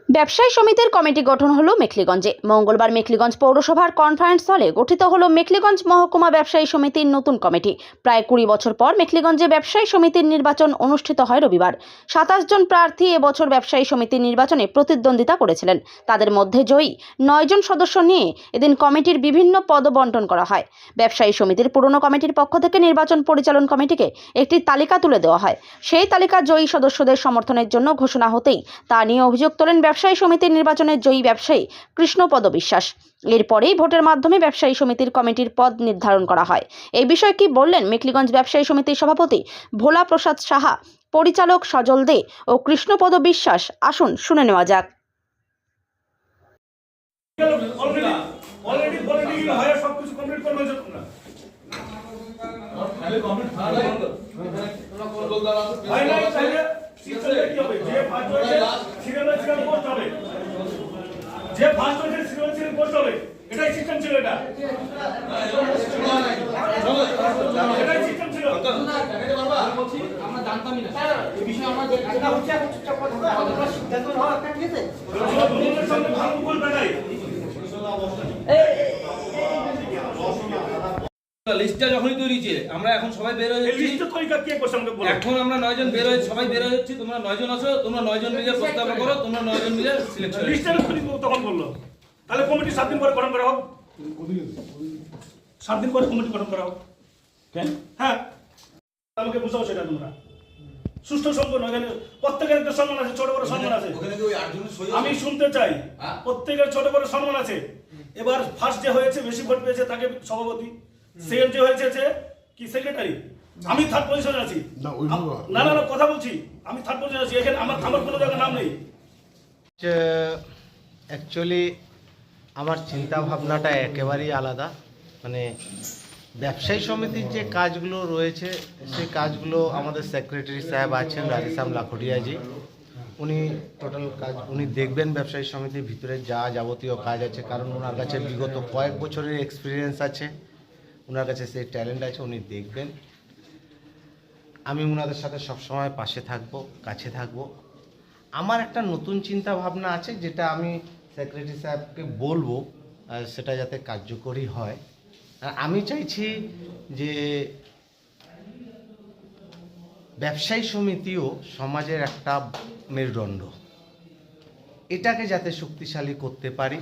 ব্যবসায়ী সমিতির কমিটি গঠন হলো মেখলিগঞ্জে। মঙ্গলবার মেখলিগঞ্জ পৌরসভার কনফারেন্স হলে গঠিত হলো মেখলিগঞ্জ মহকুমা ব্যবসায়ী সমিতির নতুন কমিটি। প্রায় 20 বছর পর মেখলিগঞ্জে ব্যবসায়ী সমিতির নির্বাচন অনুষ্ঠিত হয় রবিবার। 27 জন প্রার্থী এবছর ব্যবসায়ী সমিতির নির্বাচনে প্রতিদ্বন্দ্বিতা করেছিলেন। তাদের মধ্যে জয়ী 9 জন সদস্য নিয়ে এদিন কমিটির বিভিন্ন পদ বন্টন করা হয়। ব্যবসায়ী সমিতির পুরনো কমিটির পক্ষ থেকে নির্বাচন পরিচালন কমিটিকে একটি তালিকা তুলে দেওয়া হয়। সেই তালিকা জয়ী সদস্যদের সমর্থনের জন্য ঘোষণা হতেই তা নিয়ে অভিযোগ তোলেন ব্যবসায়ী সমিতির নির্বাচনের জয়ী ব্যবসায়ী কৃষ্ণপদ বিশ্বাস। এরপরেই ভোটের মাধ্যমে ব্যবসায়ী সমিতির কমিটির পদ নির্ধারণ করা হয়। এই বিষয়ে কি বললেন মেখলিগঞ্জ ব্যবসায়ী সমিতির সভাপতি ভোলা প্রসাদ সাহা, পরিচালক সজল দে ও কৃষ্ণপদ বিশ্বাস, আসুন শুনে নেওয়া যাক। যে ফার্স্ট হয়েছে সিরিয়াল পোস্ট হবে, এটাই সিস্টেম ছিল। এটাই সিস্টেম ছিল। আমরা জানতামই না এই বিষয়ে। আমরা যে কাজটা হচ্ছে এখন চুপচাপ কথা বলবো, আমরা সিদ্ধান্ত নেওয়া একটা ঠিক আছে। দুজনের সঙ্গে ভালো বল বেটাই লিস্টটা যখনই তৈরি হয়েছে, আমরা এখন সবাই বের হয়ে যাচ্ছি। লিস্ট তৈরি কে করছে আমাকে বলো। এখন আমরা 9 জন বের হয়ে সবাই বের হয়ে যাচ্ছি। তোমরা 9 জন আছো, তোমরা 9 জন মিলে প্রস্তাব করো, তোমরা 9 জন মিলে সিলেকশন। লিস্টের তৈরি তখন বললো, তাহলে কমিটি 7 দিন পরে গঠন করা হোক। 7 দিন পরে কমিটি গঠন করা হোক। কেন? হ্যাঁ, আমাকে বুঝাও সেটা তোমরা। সুষ্ঠু সম্পন্ন, এখানে প্রত্যেকের একটা সম্মান আছে, ছোট বড় সম্মান আছে। আমি শুনতে চাই, প্রত্যেকের ছোট বড় সম্মান আছে। এবার ফার্স্ট যে হয়েছে বেশি ভোট পেয়েছে তাকে সভাপতি, সেকেন্ড যে হয়েছে কি সেক্রেটারি, আমি থার্ড পজিশনে আছি। না না না, কথা বলছি, আমি থার্ড পজিশনে আছি। এখানে আমার কোনো জায়গায় নাম নেই। অ্যাকচুয়ালি আমার চিন্তা ভাবনাটা একেবারেই আলাদা। মানে ব্যবসায়ী সমিতির যে কাজগুলো রয়েছে সেই কাজগুলো আমাদের সেক্রেটারি সাহেব আছেন রাজিসাম লাখুটিয়াজি, উনি টোটাল কাজ উনি দেখবেন ব্যবসায়ী সমিতির ভিতরে যা যাবতীয় কাজ আছে। কারণ ওনার কাছে বিগত কয়েক বছরের এক্সপিরিয়েন্স আছে, ওনার কাছে সেই ট্যালেন্ট আছে, উনি দেখবেন। আমি ওনাদের সাথে সবসময় পাশে থাকবো, কাছে থাকবো। আমার একটা নতুন চিন্তা ভাবনা আছে, যেটা আমি সেক্রেটারি সাহেবকে বলবো, সেটা যাতে কার্যকরী হয়। আমি চাইছি যে ব্যবসায়ী সমিতিও সমাজের একটা মেরুদণ্ড, এটাকে যাতে শক্তিশালী করতে পারি।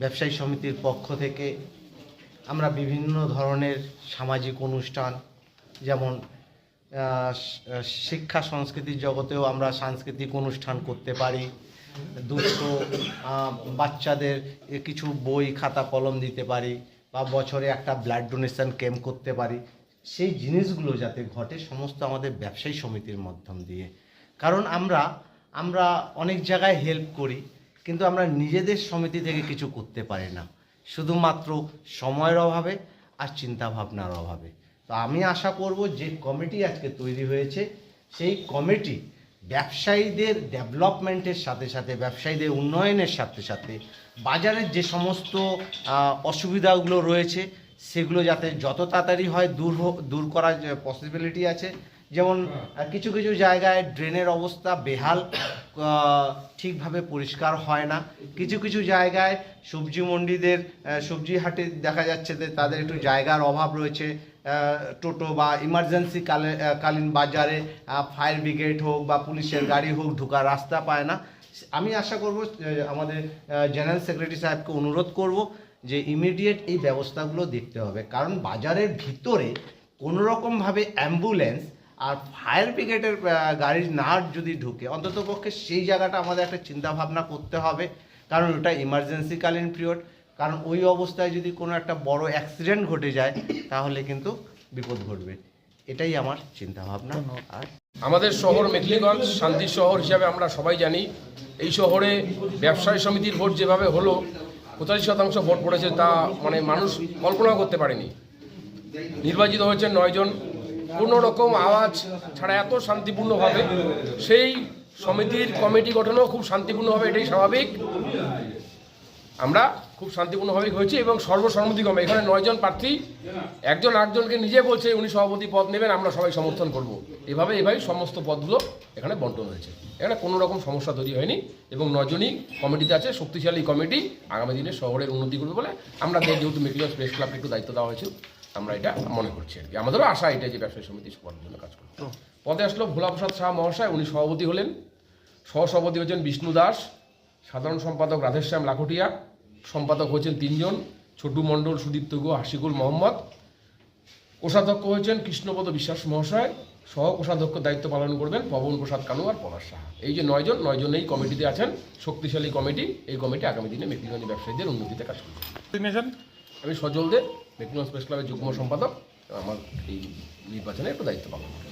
ব্যবসায়ী সমিতির পক্ষ থেকে আমরা বিভিন্ন ধরনের সামাজিক অনুষ্ঠান, যেমন শিক্ষা সংস্কৃতির জগতেও আমরা সাংস্কৃতিক অনুষ্ঠান করতে পারি। দুস্থ বাচ্চাদের কিছু বই খাতা কলম দিতে পারি, বা বছরে একটা ব্লাড ডোনেশন ক্যাম্প করতে পারি। সেই জিনিসগুলো যাতে ঘটে সমস্ত আমাদের ব্যবসায়ী সমিতির মাধ্যম দিয়ে। কারণ আমরা অনেক জায়গায় হেল্প করি, কিন্তু আমরা নিজেদের সমিতি থেকে কিছু করতে পারি না, শুধুমাত্র সময়ের অভাবে আর চিন্তা ভাবনার অভাবে। তো আমি আশা করব যে কমিটি আজকে তৈরি হয়েছে, সেই কমিটি ব্যবসায়ীদের ডেভেলপমেন্টের সাথে সাথে, ব্যবসায়ীদের উন্নয়নের সাথে সাথে বাজারের যে সমস্ত অসুবিধাগুলো রয়েছে সেগুলো যাতে যত তাড়াতাড়ি হয় দূর করার পসিবিলিটি আছে। যেমন কিছু কিছু জায়গায় ড্রেনের অবস্থা বেহাল, ঠিকভাবে পরিষ্কার হয় না। কিছু কিছু জায়গায় সবজি মন্ডিদের, সবজি হাটে দেখা যাচ্ছে যে তাদের একটু জায়গার অভাব রয়েছে। টোটো বা ইমার্জেন্সি কালীন বাজারে ফায়ার ব্রিগেড হোক বা পুলিশের গাড়ি হোক ঢোকার রাস্তা পায় না। আমি আশা করব, আমাদের জেনারেল সেক্রেটারি সাহেবকে অনুরোধ করব যে ইমিডিয়েট এই ব্যবস্থাগুলো দেখতে হবে। কারণ বাজারের ভিতরে কোনোরকমভাবে অ্যাম্বুলেন্স আর ফায়ার ব্রিগেডের গাড়ি না যদি ঢুকে, অন্ততপক্ষে সেই জায়গাটা আমাদের একটা চিন্তাভাবনা করতে হবে। কারণ ওটা ইমার্জেন্সিকালীন পিরিয়ড। কারণ ওই অবস্থায় যদি কোনো একটা বড় অ্যাক্সিডেন্ট ঘটে যায় তাহলে কিন্তু বিপদ ঘটবে। এটাই আমার চিন্তাভাবনা। আর আমাদের শহর মেখলিগঞ্জ শান্তির শহর হিসাবে আমরা সবাই জানি। এই শহরে ব্যবসায়ী সমিতির ভোট যেভাবে হলো, 85% ভোট পড়েছে, তা মানে মানুষ কল্পনাও করতে পারেনি। নির্বাচিত হয়েছে 9 জন, কোনো রকম আওয়াজ ছাড়া এত শান্তিপূর্ণভাবে। সেই সমিতির কমিটি গঠনও খুব শান্তিপূর্ণভাবে, এটাই স্বাভাবিক। আমরা খুব শান্তিপূর্ণভাবেই হয়েছে এবং সর্বসম্মতিক্রমে এখানে 9 জন প্রার্থী একজন আরেকজনকে নিজে বলছে উনি সভাপতি পদ নেবেন, আমরা সবাই সমর্থন করব। এভাবেই সমস্ত পদগুলো এখানে বন্টন হয়েছে। এখানে কোনো রকম সমস্যা তৈরি হয়নি এবং 9 জনই কমিটিতে আছে। শক্তিশালী কমিটি আগামী দিনে শহরের উন্নতি করবে বলে আমরা যেহেতু মেখলিগঞ্জ প্রেস ক্লাবকে একটু দায়িত্ব দেওয়া হয়েছিল, আমরা এটা মনে করছি আর কি। আমাদেরও আশা এটা যে ব্যবসায়ী সমিতি সবার জন্য কাজ করবে। পদে আসলো ভোলাপ্রসাদ শাহ মহাশয়, উনি সভাপতি হলেন। সহসভাপতি হচ্ছেন বিষ্ণু দাস, সাধারণ সম্পাদক রাধেশ্যাম লাখটিয়া, সম্পাদক হয়েছেন 3 জন, ছোটু মণ্ডল, সুদীপ্ত গো, হাসিকুল মোহাম্মদ। কোষাধ্যক্ষ হয়েছেন কৃষ্ণপদ বিশ্বাস মহাশয়, সহ কোষাধ্যক্ষ দায়িত্ব পালন করবেন পবন প্রসাদ কানু আর পলাশ সাহা। এই যে 9 জন এই কমিটিতে আছেন, শক্তিশালী কমিটি। এই কমিটি আগামী দিনে মেখলিগঞ্জ ব্যবসায়ীদের উন্নতিতে কাজ করবে। আমি সজল দে, মেখলিগঞ্জ প্রেস ক্লাবের যুগ্ম সম্পাদক, আমার এই নির্বাচনে একটু দায়িত্ব পালন করব।